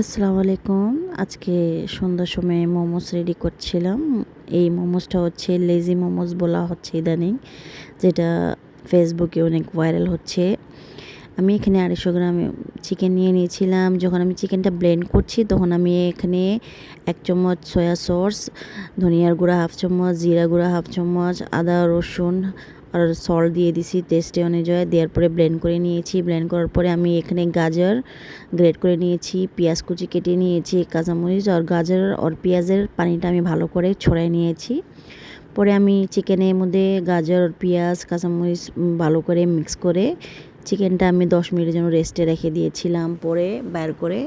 আসসালামু আলাইকুম। আজকে সন্ধ্যার সময় মোমোস রেডি করছিলাম। এই মোমোসটা হচ্ছে লেজি মোমোস বলা হচ্ছে ইদানিং, যেটা ফেসবুকে অনেক ভাইরাল হচ্ছে। আমি এখানে 250 গ্রাম চিকেন নিয়ে নিয়েছিলাম। যখন আমি চিকেনটা ব্লেন্ড করছি তখন আমি এখানে 1 চামচ সয়া সস, ধনিয়ার গুঁড়া 1/2 চামচ, জিরা গুঁড়া 1/2 চামচ, আদা রসুন আর সল্ট দিয়ে দিছি টেস্টে অনুযায়ী। দেওয়ার পরে ব্লেন্ড করে নিয়েছি। ব্লেন্ড করার পরে আমি এখানে গাজর গ্রেট করে নিয়েছি, পেঁয়াজ কুচি কেটে নিয়েছি, কাঁচামরিচ আর গাজর আর পেঁয়াজের পানিটা আমি ভালো করে ছড়াই নিয়েছি। পরে আমি চিকেনের মধ্যে গাজর, পেঁয়াজ, কাঁচামরিচ ভালো করে মিক্স করে চিকেনটা আমি 10 মিনিটের জন্য রেস্টে রেখে দিয়েছিলাম। পরে বের করে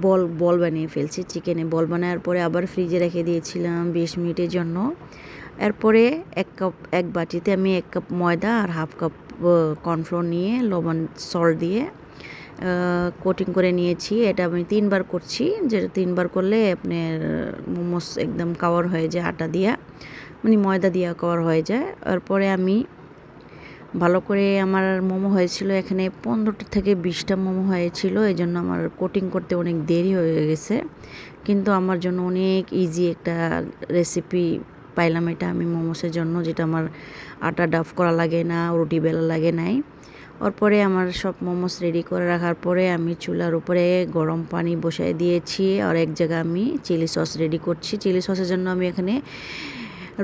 বল বল বানিয়ে ফেলছি। চিকেনে বল বানানোর পরে আবার ফ্রিজে রেখে দিয়েছিলাম 20 মিনিটের জন্য। এরপরে এক বাটিতে আমি 1 কাপ ময়দা আর 1/2 কাপ কর্নফ্লোর নিয়ে লবণ সল্ট দিয়ে কোটিং করে নিয়েছি। এটা আমি 3 বার করছি, যেটা 3 বার করলে আপনার মোমোস একদম কভার হয়ে যায় আটা দিয়া, মানে ময়দা দিয়া কভার হয়ে যায়। এরপরে আমি ভালো করে আমার মোমো হয়েছিল এখানে 15টা থেকে 20টা মোমো হয়েছিল। এই জন্য আমার কোটিং করতে অনেক দেরি হয়ে গেছে, কিন্তু আমার জন্য অনেক ইজি একটা রেসিপি পাইলাম এটা আমি মোমোসের জন্য, যেটা আমার আটা ডাফ করা লাগে না, রুটি বেলা লাগে নাই। পরে আমার সব মোমোস রেডি করে রাখার পরে আমি চুলার উপরে গরম পানি বসাই দিয়েছি। আর এক জায়গায় আমি চিলি সস রেডি করছি। চিলি সসের জন্য আমি এখানে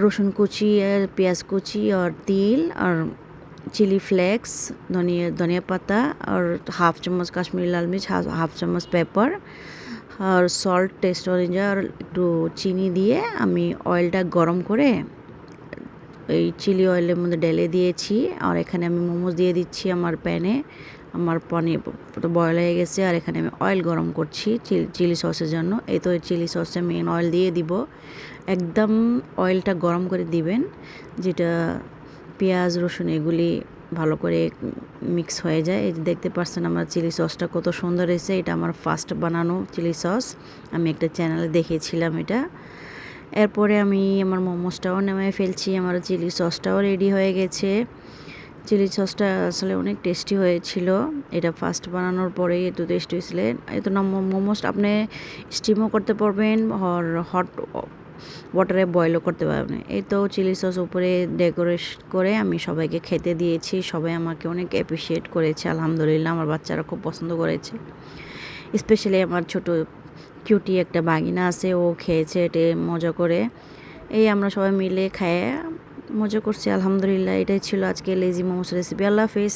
রসুন কুচি, পেঁয়াজ কুচি আর তিল আর চিলি ফ্লেক্স, ধনিয়া পাতা আর 1/2 চামচ কাশ্মীরি লাল মির্চ, 1/2 চামচ পেপার আর সল্ট টেস্ট অনুযায়ী আর একটু চিনি দিয়ে আমি অয়েলটা গরম করে এই চিলি অয়েলের মধ্যে ঢেলে দিয়েছি। আর এখানে আমি মোমোস দিয়ে দিচ্ছি আমার প্যানে। আমার পানি বয়েল হয়ে গেছে আর এখানে আমি অয়েল গরম করছি চিলি সসের জন্য। এই তো চিলি সসে মেন অয়েল দিয়ে দিব। একদম অয়েলটা গরম করে দিবেন, যেটা পেঁয়াজ রসুন এগুলি ভালো করে মিক্স হয়ে যায়। এই দেখতে পাচ্ছেন আমার চিলি সসটা কত সুন্দর হয়েছে। এটা আমার ফার্স্ট বানানো চিলি সস, আমি একটা চ্যানেলে দেখেছিলাম এটা। এরপরে আমি আমার মোমোসটাও নামিয়ে ফেলছি। আমার চিলি সসটাও রেডি হয়ে গেছে। চিলি সসটা আসলে অনেক টেস্টি হয়েছিল। এটা ফার্স্ট বানানোর পরেই একটু টেস্টি হয়েছিল। এত না মোমোস আপনি স্টিমও করতে পারবেন আর হট ওয়াটারে বয়েলও করতে পারবেন। এই তো চিলি সস উপরে ডেকোরেট করে আমি সবাইকে খেতে দিয়েছি। সবাই আমাকে অনেক অ্যাপ্রিসিয়েট করেছে, আলহামদুলিল্লাহ। আমার বাচ্চারা খুব পছন্দ করেছে, স্পেশালি আমার ছোট কিউটি একটা বাগিনা আছে, ও খেয়েছে এটা মজা করে। এই আমরা সবাই মিলে খেয়ে মজা করছি, আলহামদুলিল্লাহ। এটাই ছিল আজকে লেজি মোমোস রেসিপি। আল্লাহ হাফিজ।